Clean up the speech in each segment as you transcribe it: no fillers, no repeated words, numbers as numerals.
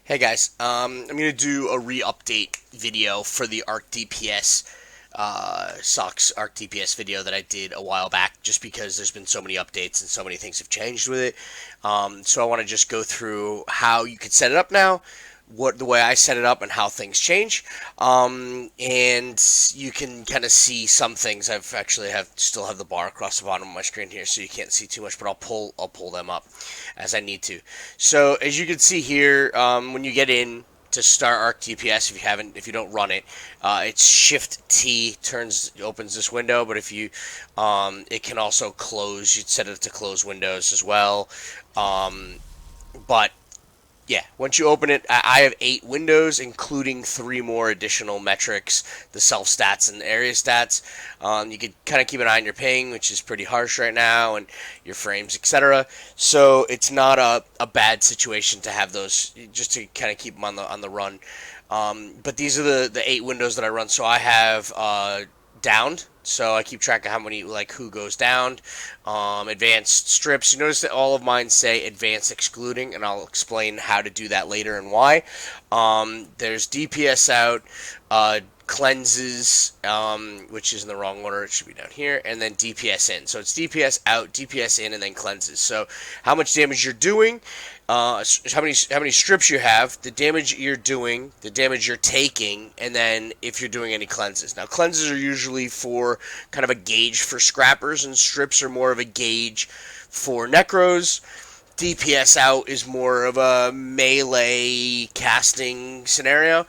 Hey guys, I'm going to do a re-update video for the arcDPS SoX arcDPS video that I did a while back, just because there's been so many updates and so many things have changed with it. So I want to just go through how you could set it up now, what the way I set it up, and how things change. And you can kind of see some things. I've actually have still have the bar across the bottom of my screen here, so you can't see too much, but I'll pull them up as I need to. So as you can see here, when you get in to start arcDPS, if you don't run it, it's Shift T opens this window. But if you, it can also close. You'd set it to close windows as well. But yeah, once you open it, I have 8 windows, including 3 more additional metrics, the self stats and the area stats. You could kind of keep an eye on your ping, which is pretty harsh right now, and your frames, etc. So it's not a bad situation to have those, just to kind of keep them on the run. But these are the 8 windows that I run. So I have downed. So I keep track of how many, like, who goes down. Advanced strips. You notice that all of mine say advanced excluding, and I'll explain how to do that later and why. There's DPS out, cleanses, which is in the wrong order. It should be down here, and then DPS in. So it's DPS out, DPS in, and then cleanses. So how much damage you're doing, how many strips you have, the damage you're doing, the damage you're taking, and then if you're doing any cleanses. Now, cleanses are usually for kind of a gauge for scrappers, and strips are more of a gauge for necros. DPS out is more of a melee casting scenario.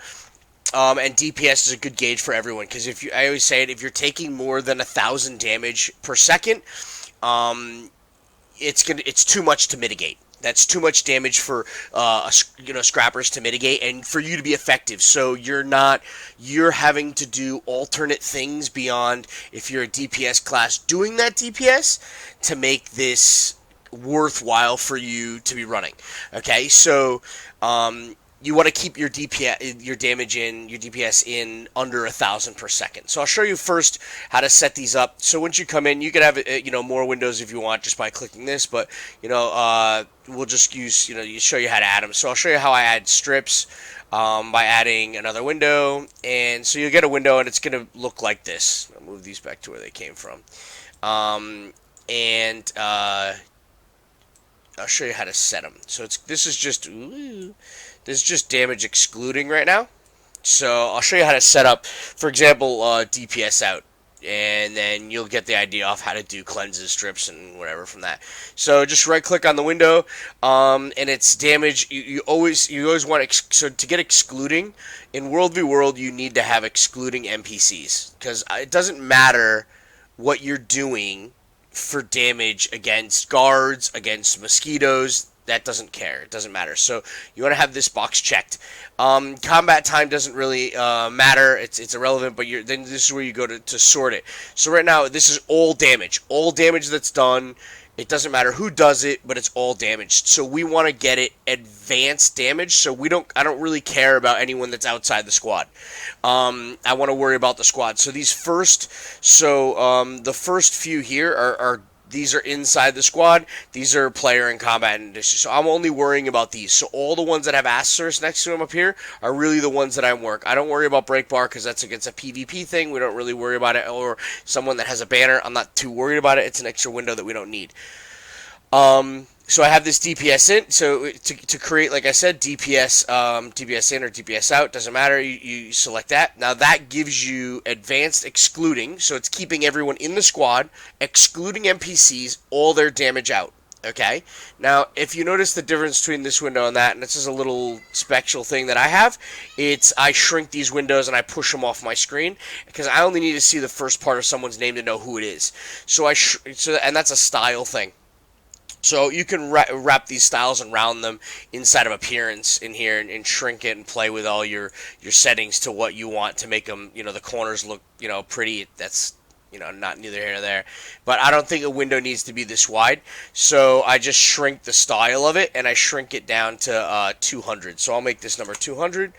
And DPS is a good gauge for everyone, because I always say it, if you're taking more than 1,000 damage per second, it's too much to mitigate. That's too much damage for scrappers to mitigate and for you to be effective. So you're having to do alternate things beyond, if you're a DPS class, doing that DPS to make this worthwhile for you to be running. Okay, so you want to keep your DPS in under 1,000 per second. So I'll show you first how to set these up. So once you come in, you can have more windows if you want just by clicking this, but we'll just use show you how to add them. So I'll show you how I add strips by adding another window, and so you'll get a window and it's going to look like this. I'll move these back to where they came from, and I'll show you how to set them. So this is just damage excluding right now. So I'll show you how to set up, for example, DPS out, and then you'll get the idea of how to do cleanses, strips, and whatever from that. So just right click on the window, and it's damage. You always want so to get excluding in World v World, you need to have excluding NPCs, because it doesn't matter what you're doing for damage against guards, against mosquitoes. That doesn't care. It doesn't matter. So you want to have this box checked. Combat time doesn't really matter. It's irrelevant, but then this is where you go to sort it. So right now, this is all damage. All damage that's done. It doesn't matter who does it, but it's all damaged. So we want to get it advanced damage. So I don't really care about anyone that's outside the squad. I want to worry about the squad. So the first few here are these are inside the squad. These are player and combat edition. So I'm only worrying about these. So all the ones that have asterisks next to them up here are really the ones that I work. I don't worry about break bar, because that's against a PvP thing. We don't really worry about it. Or someone that has a banner, I'm not too worried about it. It's an extra window that we don't need. So I have this DPS in. So to create, like I said, DPS in or DPS out, doesn't matter. You select that. Now that gives you advanced excluding. So it's keeping everyone in the squad, excluding NPCs, all their damage out. Okay. Now, if you notice the difference between this window and that, and this is a little special thing that I have, I shrink these windows and I push them off my screen, because I only need to see the first part of someone's name to know who it is. And that's a style thing. So you can wrap these styles and round them inside of appearance in here, and shrink it and play with all your settings to what you want to make them, the corners look, pretty. That's, not neither here nor there. But I don't think a window needs to be this wide. So I just shrink the style of it, and I shrink it down to 200. So I'll make this number 200,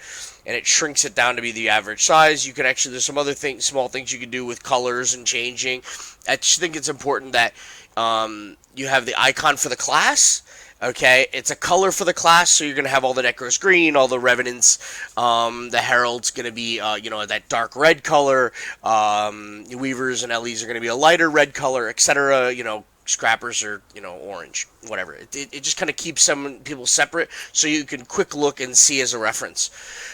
and it shrinks it down to be the average size. You can actually, there's some other small things you can do with colors and changing. I just think it's important that you have the icon for the class, Okay, it's a color for the class, so you're going to have all the Necros green, all the Revenants. The Herald's going to be, that dark red color. Weavers and LEs are going to be a lighter red color, etc. Scrappers are, orange, whatever. It just kind of keeps some people separate, so you can quick look and see as a reference.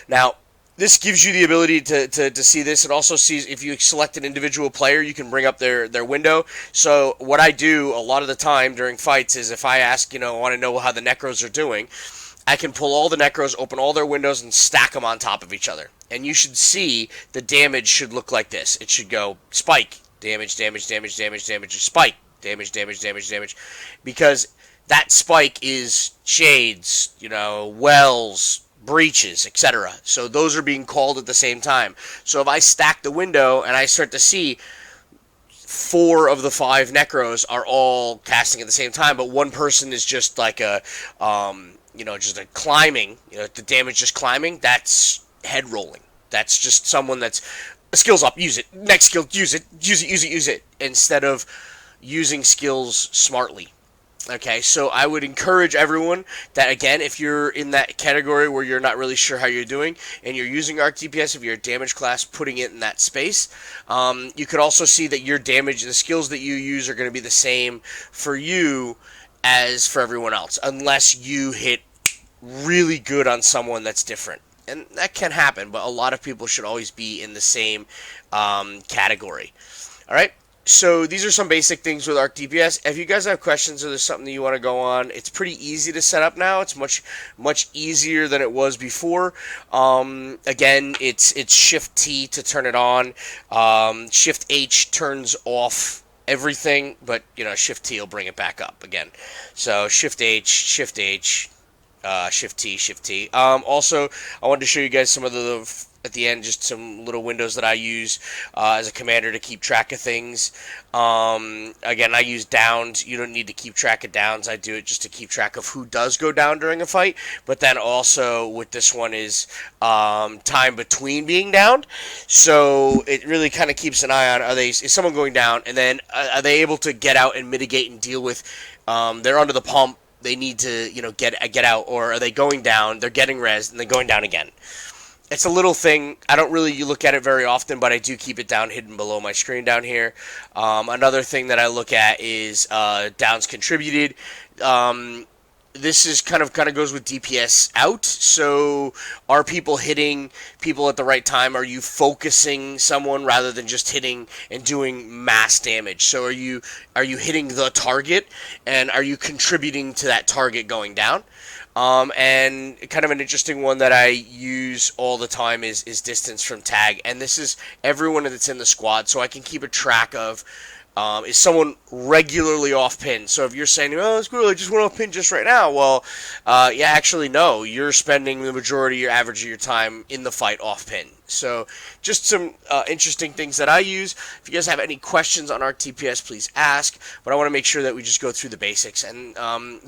Now, this gives you the ability to see this. It also sees if you select an individual player, you can bring up their window. So what I do a lot of the time during fights is if I ask, I want to know how the Necros are doing, I can pull all the Necros, open all their windows, and stack them on top of each other. And you should see the damage should look like this. It should go spike, damage, damage, damage, damage, damage, spike, damage, damage, damage, damage. Because that spike is shades, wells, breaches, etc. So those are being called at the same time. So if I stack the window and I start to see 4 of the 5 Necros are all casting at the same time, but one person is just like just a climbing, the damage just climbing, that's head rolling. That's just someone that's skills up, use it. Next skill, use it, use it, use it, use it, instead of using skills smartly. Okay, so I would encourage everyone that, again, if you're in that category where you're not really sure how you're doing and you're using arcDPS, if you're a damage class, putting it in that space. You could also see that your damage, the skills that you use are going to be the same for you as for everyone else, unless you hit really good on someone that's different. And that can happen, but a lot of people should always be in the same category. All right? So these are some basic things with arcDPS. If you guys have questions or there's something that you want to go on, it's pretty easy to set up now. It's much easier than it was before. Again, it's Shift T to turn it on. Shift H turns off everything, but Shift T will bring it back up again. So Shift H, Shift H, Shift T, Shift T. Also, I wanted to show you guys some of the at the end, just some little windows that I use as a commander to keep track of things. Again, I use downs. You don't need to keep track of downs. I do it just to keep track of who does go down during a fight. But then also with this one is time between being downed. So it really kind of keeps an eye on, is someone going down, and then are they able to get out and mitigate and deal with, they're under the pump, they need to get out, or are they going down, they're getting rezzed, and they're going down again. It's a little thing. I don't really look at it very often, but I do keep it down hidden below my screen down here. Another thing that I look at is downs contributed. This is kind of goes with DPS out. So are people hitting people at the right time? Are you focusing someone rather than just hitting and doing mass damage? So are you hitting the target, and are you contributing to that target going down? And kind of an interesting one that I use all the time is distance from tag. And this is everyone that's in the squad, so I can keep a track of, is someone regularly off pin. So if you're saying, oh, it's cool, I just went off pin just right now. Well, yeah, actually, no. You're spending the majority, your average of your time in the fight off pin. So just some interesting things that I use. If you guys have any questions on arcDPS, please ask. But I want to make sure that we just go through the basics, and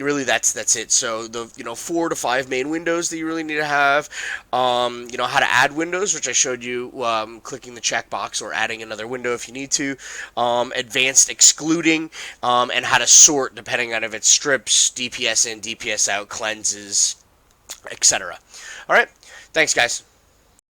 really that's it. So the 4 to 5 main windows that you really need to have. How to add windows, which I showed you, clicking the checkbox or adding another window if you need to. Advanced excluding, and how to sort depending on if it strips, DPS in, DPS out, cleanses, etc. All right, thanks guys.